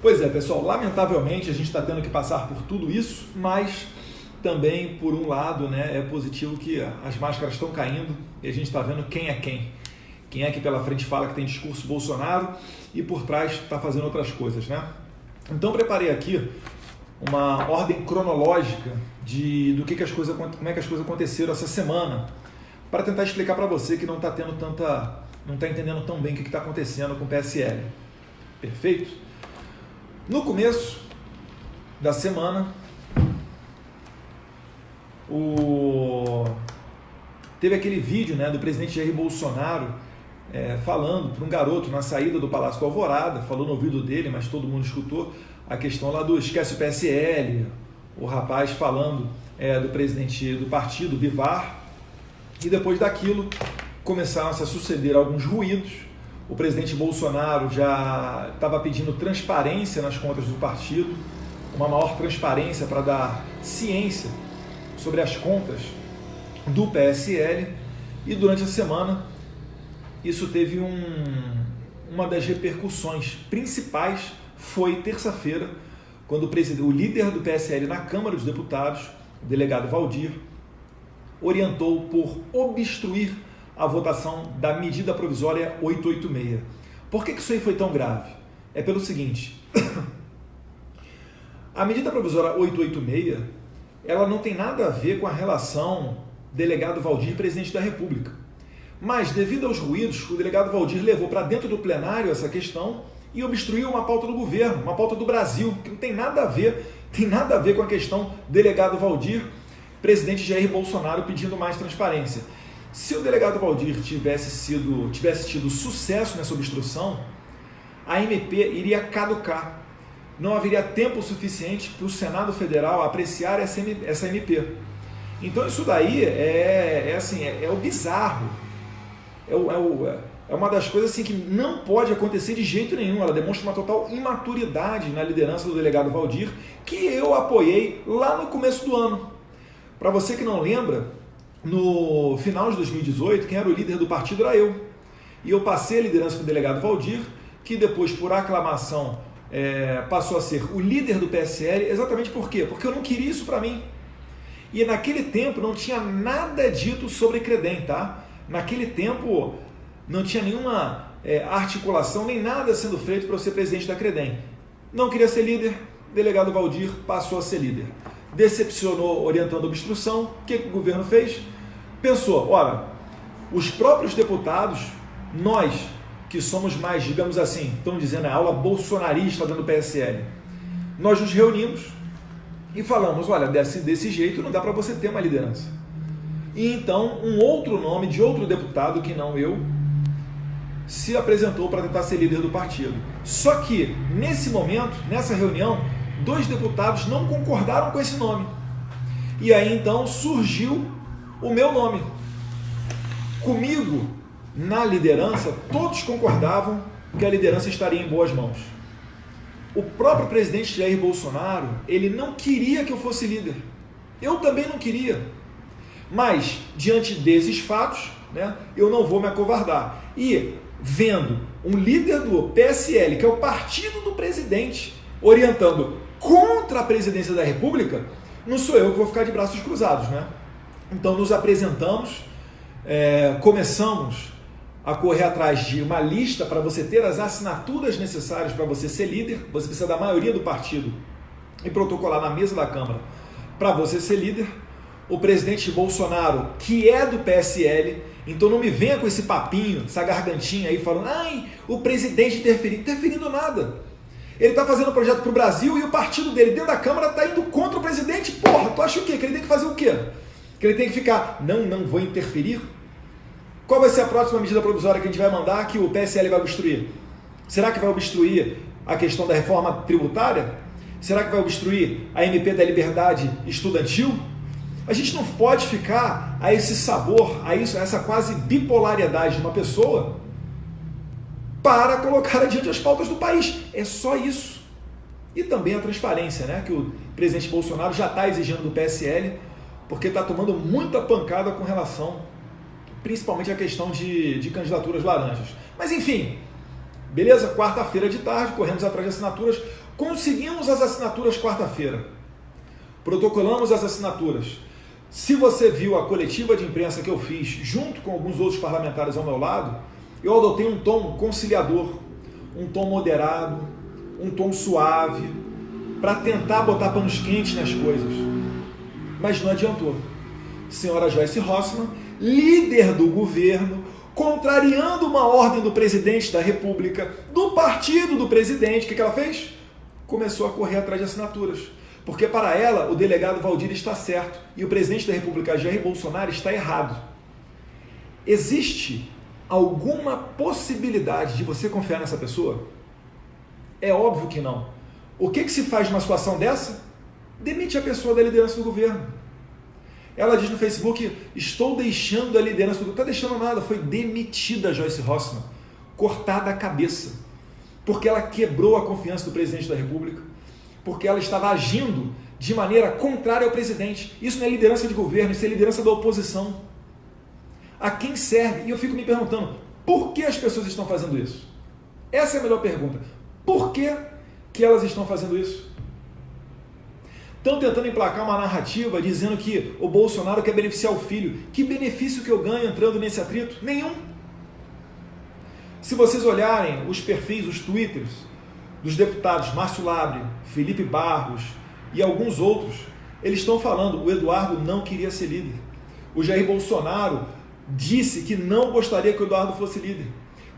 Pois é, pessoal, lamentavelmente a gente está tendo que passar por tudo isso, mas também, por um lado, né, é positivo que as máscaras estão caindo e a gente está vendo quem é quem. Quem é que pela frente fala que tem discurso Bolsonaro e por trás está fazendo outras coisas, né? Então preparei aqui uma ordem cronológica do que as coisas, como é que as coisas aconteceram essa semana, para tentar explicar para você que não está entendendo tão bem o que está acontecendo com o PSL. Perfeito? No começo da semana, teve aquele vídeo, né, do presidente Jair Bolsonaro falando para um garoto na saída do Palácio do Alvorada, falou no ouvido dele, mas todo mundo escutou, a questão lá do esquece o PSL, o rapaz falando do presidente do partido, Bivar, e depois daquilo começaram a se suceder alguns ruídos. O presidente Bolsonaro já estava pedindo transparência nas contas do partido, uma maior transparência para dar ciência sobre as contas do PSL, e durante a semana isso teve uma das repercussões principais. Foi terça-feira, quando o líder do PSL na Câmara dos Deputados, o delegado Valdir, orientou por obstruir a votação da medida provisória 886. Por que isso aí foi tão grave? É pelo seguinte, a medida provisória 886, ela não tem nada a ver com a relação delegado Valdir presidente da República. Mas, devido aos ruídos, o delegado Valdir levou para dentro do plenário essa questão e obstruiu uma pauta do governo, uma pauta do Brasil, que não tem nada a ver com a questão delegado Valdir, presidente Jair Bolsonaro pedindo mais transparência. Se o delegado Valdir tivesse tido sucesso nessa obstrução, a MP iria caducar. Não haveria tempo suficiente para o Senado Federal apreciar essa MP. Então isso daí é o bizarro. É uma das coisas assim, que não pode acontecer de jeito nenhum. Ela demonstra uma total imaturidade na liderança do delegado Valdir, que eu apoiei lá no começo do ano. Para você que não lembra, no final de 2018, quem era o líder do partido era eu. E eu passei a liderança para o delegado Valdir, que depois, por aclamação, passou a ser o líder do PSL. Exatamente por quê? Porque eu não queria isso para mim. E naquele tempo não tinha nada dito sobre Credem, tá? Naquele tempo não tinha nenhuma articulação, nem nada sendo feito para eu ser presidente da Credem. Não queria ser líder, delegado Valdir passou a ser líder. Decepcionou orientando a obstrução. O que o governo fez? Pensou, ora, os próprios deputados, nós que somos mais, digamos assim, estão dizendo, a aula bolsonarista dentro do PSL, nós nos reunimos e falamos, olha, desse jeito não dá para você ter uma liderança. E então um outro nome de outro deputado, que não eu, se apresentou para tentar ser líder do partido. Só que, nesse momento, nessa reunião, 2 deputados não concordaram com esse nome. E aí então surgiu o meu nome. Comigo, na liderança, todos concordavam que a liderança estaria em boas mãos. O próprio presidente Jair Bolsonaro, ele não queria que eu fosse líder. Eu também não queria. Mas, diante desses fatos, né, eu não vou me acovardar. E, vendo um líder do PSL, que é o partido do presidente, orientando contra a presidência da República, não sou eu que vou ficar de braços cruzados, né? Então nos apresentamos, começamos a correr atrás de uma lista para você ter as assinaturas necessárias para você ser líder. Você precisa da maioria do partido e protocolar na mesa da Câmara para você ser líder. O presidente Bolsonaro, que é do PSL, então não me venha com esse papinho, essa gargantinha aí falando, ai, o presidente interferindo nada. Ele está fazendo um projeto para o Brasil e o partido dele dentro da Câmara está indo contra o presidente. Porra, tu acha o quê? Que ele tem que fazer o quê? Que ele tem que ficar, não vou interferir? Qual vai ser a próxima medida provisória que a gente vai mandar que o PSL vai obstruir? Será que vai obstruir a questão da reforma tributária? Será que vai obstruir a MP da liberdade estudantil? A gente não pode ficar a esse sabor, a essa quase bipolaridade de uma pessoa para colocar adiante as pautas do país. É só isso. E também a transparência, né, que o presidente Bolsonaro já está exigindo do PSL, porque está tomando muita pancada com relação, principalmente à questão de candidaturas laranjas. Mas enfim, Beleza? Quarta-feira de tarde, corremos atrás de assinaturas, conseguimos as assinaturas quarta-feira. Protocolamos as assinaturas. Se você viu a coletiva de imprensa que eu fiz, junto com alguns outros parlamentares ao meu lado, eu adotei um tom conciliador, um tom moderado, um tom suave, para tentar botar panos quentes nas coisas. Mas não adiantou. Senhora Joyce Hasselmann, líder do governo, contrariando uma ordem do presidente da República, do partido do presidente, o que ela fez? Começou a correr atrás de assinaturas. Porque para ela, o delegado Valdir está certo e o presidente da República, Jair Bolsonaro, está errado. Existe alguma possibilidade de você confiar nessa pessoa? É óbvio que não. O que se faz numa situação dessa? Demite a pessoa da liderança do governo. Ela diz no Facebook, estou deixando a liderança do governo. Não está deixando nada, foi demitida a Joyce Hasselmann, cortada a cabeça, porque ela quebrou a confiança do presidente da República, porque ela estava agindo de maneira contrária ao presidente. Isso não é liderança de governo, isso é liderança da oposição. A quem serve? E eu fico me perguntando, por que as pessoas estão fazendo isso? Essa é a melhor pergunta. Por que elas estão fazendo isso? Estão tentando emplacar uma narrativa dizendo que o Bolsonaro quer beneficiar o filho. Que benefício que eu ganho entrando nesse atrito? Nenhum. Se vocês olharem os perfis, os twitters dos deputados Márcio Labre, Felipe Barros e alguns outros, eles estão falando, o Eduardo não queria ser líder. O Jair Bolsonaro disse que não gostaria que o Eduardo fosse líder.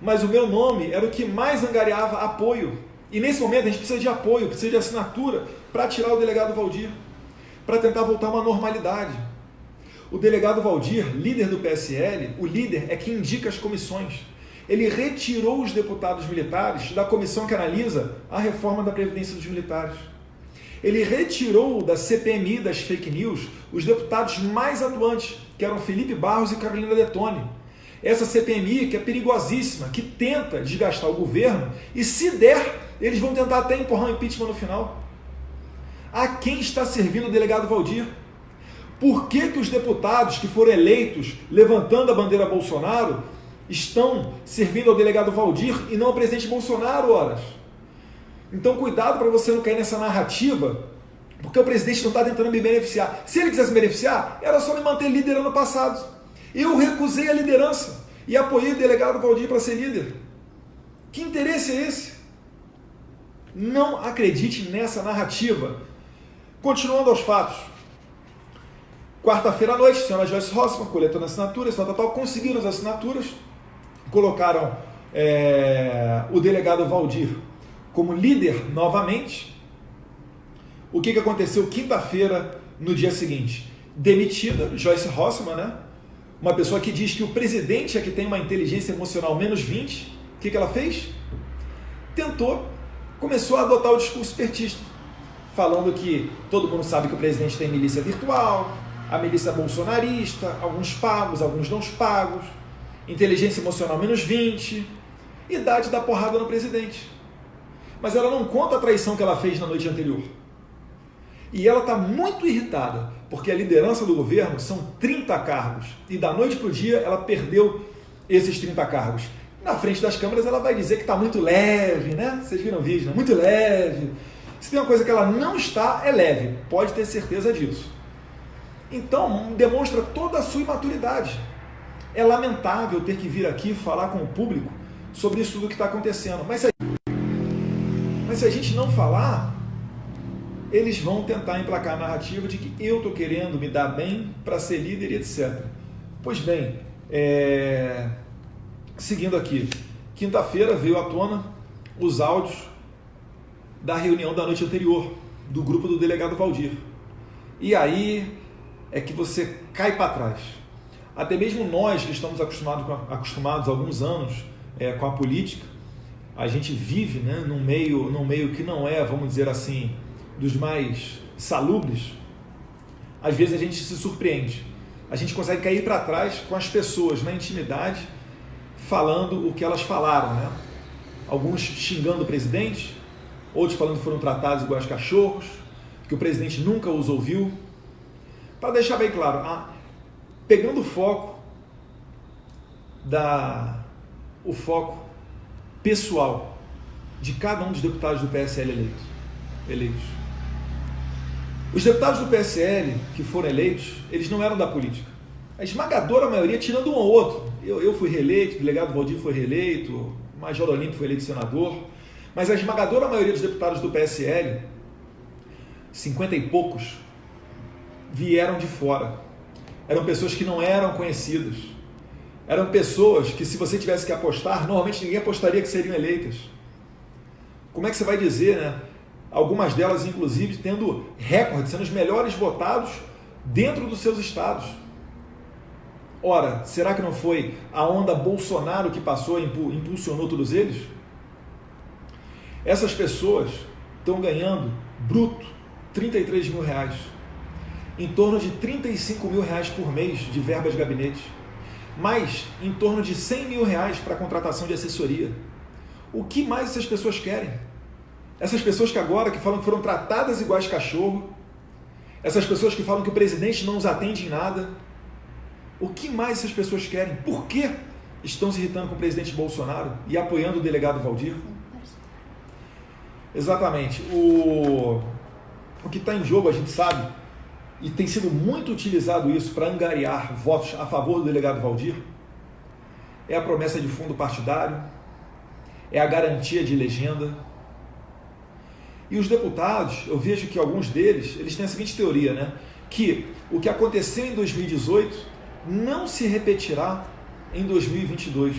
Mas o meu nome era o que mais angariava apoio. E nesse momento a gente precisa de apoio, precisa de assinatura para tirar o delegado Valdir, para tentar voltar a uma normalidade. O delegado Valdir, líder do PSL, o líder é quem indica as comissões. Ele retirou os deputados militares da comissão que analisa a reforma da Previdência dos militares. Ele retirou da CPMI, das fake news, os deputados mais atuantes, que eram Felipe Barros e Carolina Detoni. Essa CPMI que é perigosíssima, que tenta desgastar o governo e, se der, eles vão tentar até empurrar um impeachment no final. A quem está servindo o delegado Valdir? Por que os deputados que foram eleitos levantando a bandeira Bolsonaro estão servindo ao delegado Valdir e não ao presidente Bolsonaro, horas? Então cuidado para você não cair nessa narrativa, porque o presidente não está tentando me beneficiar. Se ele quisesse me beneficiar, era só me manter líder ano passado. Eu recusei a liderança e apoiei o delegado Valdir para ser líder. Que interesse é esse? Não acredite nessa narrativa. Continuando aos fatos. Quarta-feira à noite, a senhora Joyce Hasselmann, coletando assinaturas, conseguiram as assinaturas, colocaram o delegado Valdir como líder novamente. O que aconteceu quinta-feira, no dia seguinte? Demitida, Joyce Hasselmann, né? Uma pessoa que diz que o presidente é que tem uma inteligência emocional menos 20. O que ela fez? Começou a adotar o discurso petista, falando que todo mundo sabe que o presidente tem milícia virtual, a milícia bolsonarista, alguns pagos, alguns não pagos, inteligência emocional menos 20, idade da porrada no presidente. Mas ela não conta a traição que ela fez na noite anterior. E ela está muito irritada, porque a liderança do governo são 30 cargos, e da noite para o dia ela perdeu esses 30 cargos. Na frente das câmeras ela vai dizer que está muito leve, né? Vocês viram o vídeo, né? Muito leve. Se tem uma coisa que ela não está, é leve. Pode ter certeza disso. Então, demonstra toda a sua imaturidade. É lamentável ter que vir aqui falar com o público sobre isso tudo que está acontecendo. Mas se a gente não falar, eles vão tentar emplacar a narrativa de que eu estou querendo me dar bem para ser líder e etc. Pois bem, seguindo aqui, quinta-feira veio à tona os áudios da reunião da noite anterior, do grupo do delegado Valdir. E aí é que você cai para trás. Até mesmo nós que estamos acostumados há alguns anos com a política, a gente vive, né, num meio que não é, vamos dizer assim, dos mais salubres. Às vezes a gente se surpreende. A gente consegue cair para trás com as pessoas na intimidade, falando o que elas falaram, né? Alguns xingando o presidente, outros falando que foram tratados igual os cachorros, que o presidente nunca os ouviu. Para deixar bem claro, pegando o foco pessoal de cada um dos deputados do PSL eleitos. Os deputados do PSL que foram eleitos, eles não eram da política. A esmagadora maioria, tirando um ou outro. Eu fui reeleito, o delegado Valdir foi reeleito, o Major Olímpio foi eleito senador, mas a esmagadora maioria dos deputados do PSL, 50 e poucos, vieram de fora. Eram pessoas que não eram conhecidas. Eram pessoas que, se você tivesse que apostar, normalmente ninguém apostaria que seriam eleitas. Como é que você vai dizer, né? Algumas delas, inclusive, tendo recorde, sendo os melhores votados dentro dos seus estados. Ora, será que não foi a onda Bolsonaro que passou e impulsionou todos eles? Essas pessoas estão ganhando, bruto, 33 mil reais. Em torno de 35 mil reais por mês de verba de gabinete. Mais em torno de 100 mil reais para contratação de assessoria. O que mais essas pessoas querem? Essas pessoas que agora que falam que foram tratadas iguais cachorro, essas pessoas que falam que o presidente não os atende em nada, o que mais essas pessoas querem? Por que estão se irritando com o presidente Bolsonaro e apoiando o delegado Valdir? Exatamente. O que está em jogo, a gente sabe, e tem sido muito utilizado isso para angariar votos a favor do delegado Valdir, é a promessa de fundo partidário, é a garantia de legenda. E os deputados, eu vejo que alguns deles, eles têm a seguinte teoria, né? Que o que aconteceu em 2018 não se repetirá em 2022.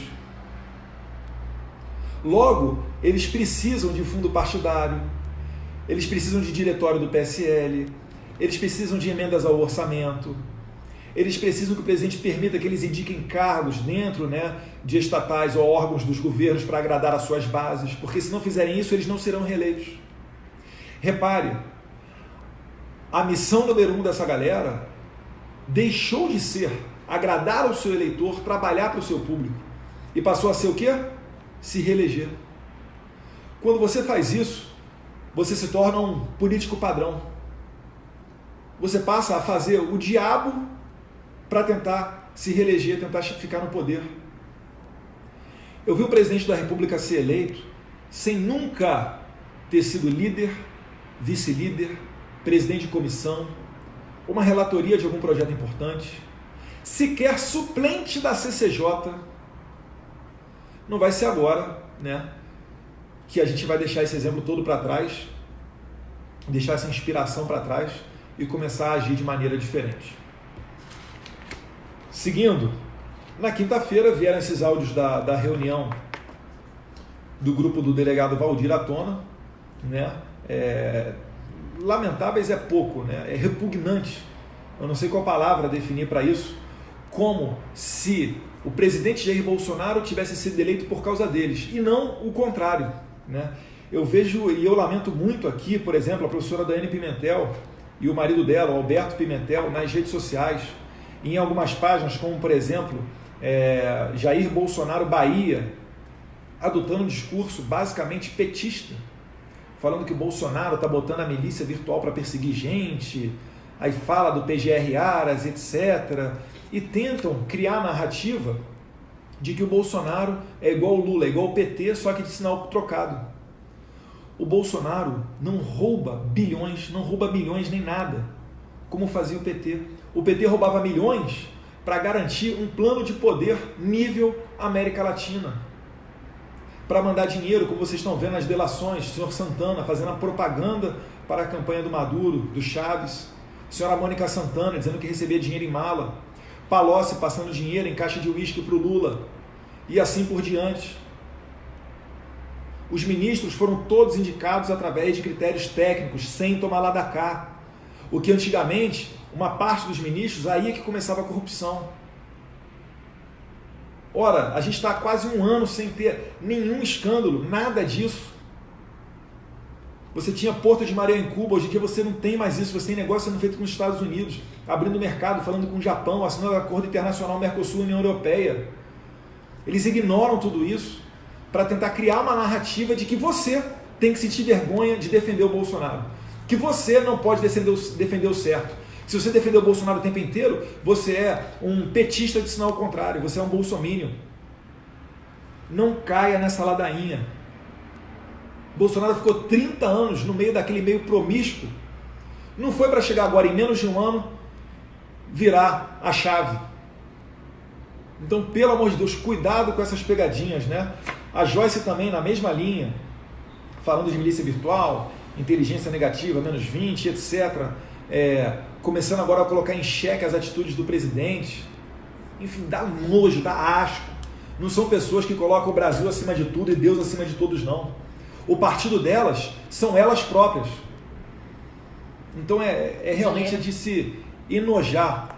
Logo, eles precisam de fundo partidário, eles precisam de diretório do PSL, eles precisam de emendas ao orçamento, eles precisam que o presidente permita que eles indiquem cargos dentro, né, de estatais ou órgãos dos governos para agradar as suas bases, porque se não fizerem isso, eles não serão reeleitos. Repare, a missão número 1 dessa galera deixou de ser agradar ao seu eleitor, trabalhar para o seu público, e passou a ser o quê? Se reeleger. Quando você faz isso, você se torna um político padrão. Você passa a fazer o diabo para tentar se reeleger, tentar ficar no poder. Eu vi o presidente da República ser eleito sem nunca ter sido líder, vice-líder, presidente de comissão, uma relatoria de algum projeto importante, sequer suplente da CCJ. Não vai ser agora, né, que a gente vai deixar esse exemplo todo para trás, deixar essa inspiração para trás e começar a agir de maneira diferente. Seguindo, na quinta-feira vieram esses áudios da reunião do grupo do delegado Valdir à tona, né? Lamentáveis é pouco, né? É repugnante, eu não sei qual palavra definir para isso, como se o presidente Jair Bolsonaro tivesse sido eleito por causa deles, e não o contrário, né? Eu vejo, e eu lamento muito aqui, por exemplo, a professora Daiane Pimentel e o marido dela, o Alberto Pimentel, nas redes sociais, em algumas páginas, como por exemplo, Jair Bolsonaro Bahia, adotando um discurso basicamente petista, falando que o Bolsonaro está botando a milícia virtual para perseguir gente, aí fala do PGR Aras, etc. E tentam criar a narrativa de que o Bolsonaro é igual o Lula, é igual o PT, só que de sinal trocado. O Bolsonaro não rouba bilhões, não rouba milhões nem nada, como fazia o PT. O PT roubava milhões para garantir um plano de poder nível América Latina, para mandar dinheiro, como vocês estão vendo nas delações, o senhor Santana fazendo a propaganda para a campanha do Maduro, do Chaves, a senhora Mônica Santana dizendo que recebia dinheiro em mala, Palocci passando dinheiro em caixa de uísque para o Lula, e assim por diante. Os ministros foram todos indicados através de critérios técnicos, sem tomar lá da cá. O que antigamente, uma parte dos ministros, aí é que começava a corrupção. Ora, a gente está há quase um ano sem ter nenhum escândalo, nada disso. Você tinha Porto de Maria em Cuba, hoje em dia você não tem mais isso, você tem negócio sendo feito com os Estados Unidos, abrindo mercado, falando com o Japão, assinando acordo internacional Mercosul-União Europeia. Eles ignoram tudo isso para tentar criar uma narrativa de que você tem que sentir vergonha de defender o Bolsonaro, que você não pode defender o certo. Se você defender o Bolsonaro o tempo inteiro, você é um petista de sinal contrário, você é um bolsominion. Não caia nessa ladainha. Bolsonaro ficou 30 anos no meio daquele meio promíscuo. Não foi para chegar agora, em menos de um ano, virar a chave. Então, pelo amor de Deus, cuidado com essas pegadinhas, né? A Joyce também, na mesma linha, falando de milícia virtual, inteligência negativa, menos 20, etc. Começando agora a colocar em xeque as atitudes do presidente. Enfim, dá nojo, dá asco. Não são pessoas que colocam o Brasil acima de tudo e Deus acima de todos, não. O partido delas são elas próprias. Então é realmente de se enojar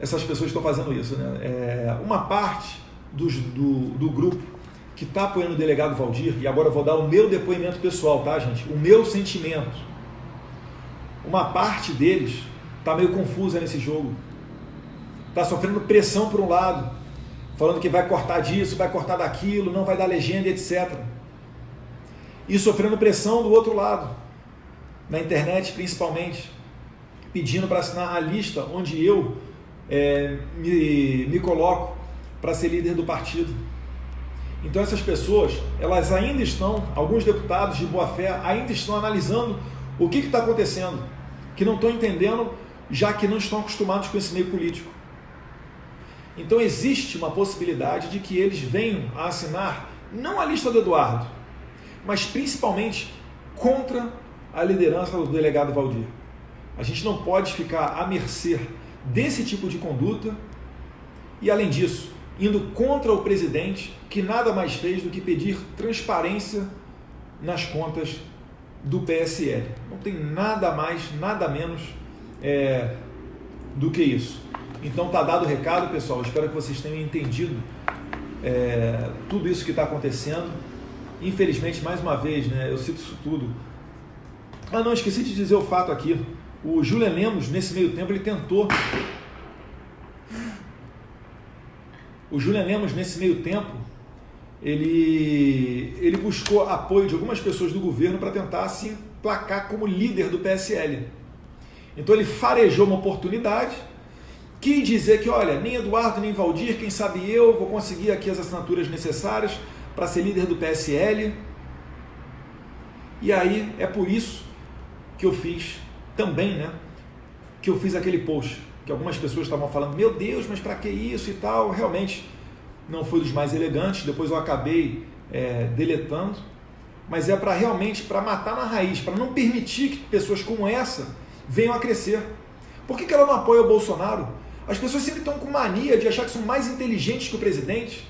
essas pessoas que estão fazendo isso, né? Uma parte do grupo que está apoiando o delegado Valdir, e agora eu vou dar o meu depoimento pessoal, tá, gente? O meu sentimento. Uma parte deles está meio confusa nesse jogo. Está sofrendo pressão por um lado, falando que vai cortar disso, vai cortar daquilo, não vai dar legenda, etc. E sofrendo pressão do outro lado, na internet principalmente, pedindo para assinar a lista onde eu me coloco para ser líder do partido. Então essas pessoas, elas ainda estão, alguns deputados de boa fé, ainda estão analisando o que está acontecendo, que não estão entendendo, já que não estão acostumados com esse meio político. Então existe uma possibilidade de que eles venham a assinar, não a lista do Eduardo, mas principalmente contra a liderança do delegado Valdir. A gente não pode ficar à mercê desse tipo de conduta e, além disso, indo contra o presidente, que nada mais fez do que pedir transparência nas contas do PSL. Não tem nada mais, nada menos do que isso. Então está dado o recado, pessoal. Espero que vocês tenham entendido tudo isso que está acontecendo. Infelizmente, mais uma vez, né, eu cito isso tudo. Ah, não, esqueci de dizer o fato aqui. O Julian Lemos, nesse meio tempo, ele tentou... O Julian Lemos, nesse meio tempo, ele buscou apoio de algumas pessoas do governo para tentar se emplacar como líder do PSL. Então ele farejou uma oportunidade, quis dizer que, olha, nem Eduardo, nem Valdir, quem sabe eu vou conseguir aqui as assinaturas necessárias para ser líder do PSL. E aí é por isso que eu fiz também, né? Que eu fiz aquele post, que algumas pessoas estavam falando, meu Deus, mas para que isso e tal? Realmente não foi dos mais elegantes, depois eu acabei deletando, mas é para realmente, para matar na raiz, para não permitir que pessoas como essa venham a crescer. Por que ela não apoia o Bolsonaro? As pessoas sempre estão com mania de achar que são mais inteligentes que o presidente.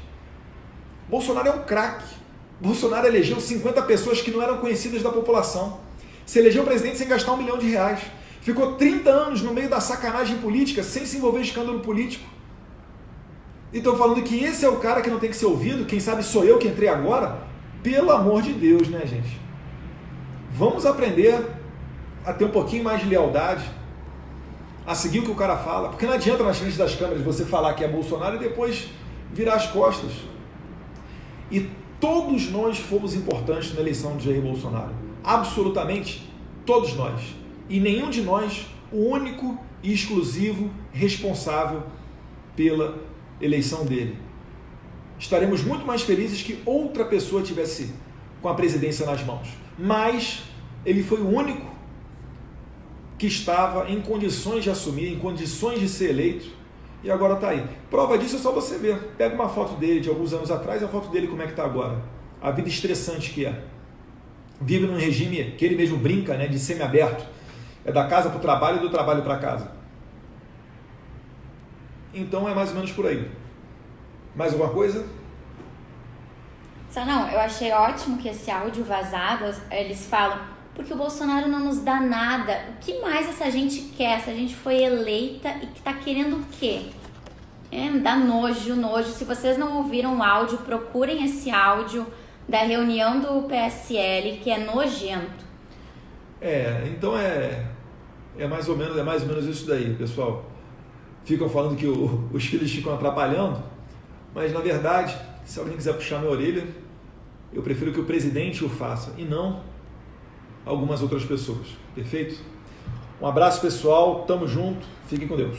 Bolsonaro é um craque. Bolsonaro elegeu 50 pessoas que não eram conhecidas da população. Se elegeu presidente sem gastar R$1 milhão. Ficou 30 anos no meio da sacanagem política, sem se envolver em escândalo político. E estão falando que esse é o cara que não tem que ser ouvido, quem sabe sou eu que entrei agora? Pelo amor de Deus, né, gente? Vamos aprender a ter um pouquinho mais de lealdade, a seguir o que o cara fala, porque não adianta nas frente das câmeras você falar que é Bolsonaro e depois virar as costas. E todos nós fomos importantes na eleição de Jair Bolsonaro. Absolutamente todos nós. E nenhum de nós o único e exclusivo responsável pela eleição dele. Estaremos muito mais felizes que outra pessoa tivesse com a presidência nas mãos. Mas ele foi o único que estava em condições de assumir, em condições de ser eleito, e agora está aí. Prova disso é só você ver. Pega uma foto dele de alguns anos atrás e a foto dele como é que está agora. A vida estressante que é. Vive num regime que ele mesmo brinca, né, de semiaberto. É da casa para o trabalho e do trabalho para casa. Então é mais ou menos por aí. Mais alguma coisa? Só não, eu achei ótimo que esse áudio vazado, eles falam, porque o Bolsonaro não nos dá nada. O que mais essa gente quer? Essa gente foi eleita e que tá querendo o quê? Me dá nojo. Se vocês não ouviram o áudio, procurem esse áudio da reunião do PSL, que é nojento. Então é mais ou menos isso daí, pessoal. Ficam falando que os filhos ficam atrapalhando, mas na verdade, se alguém quiser puxar minha orelha, eu prefiro que o presidente o faça e não algumas outras pessoas. Perfeito? Um abraço, pessoal. Tamo junto. Fiquem com Deus.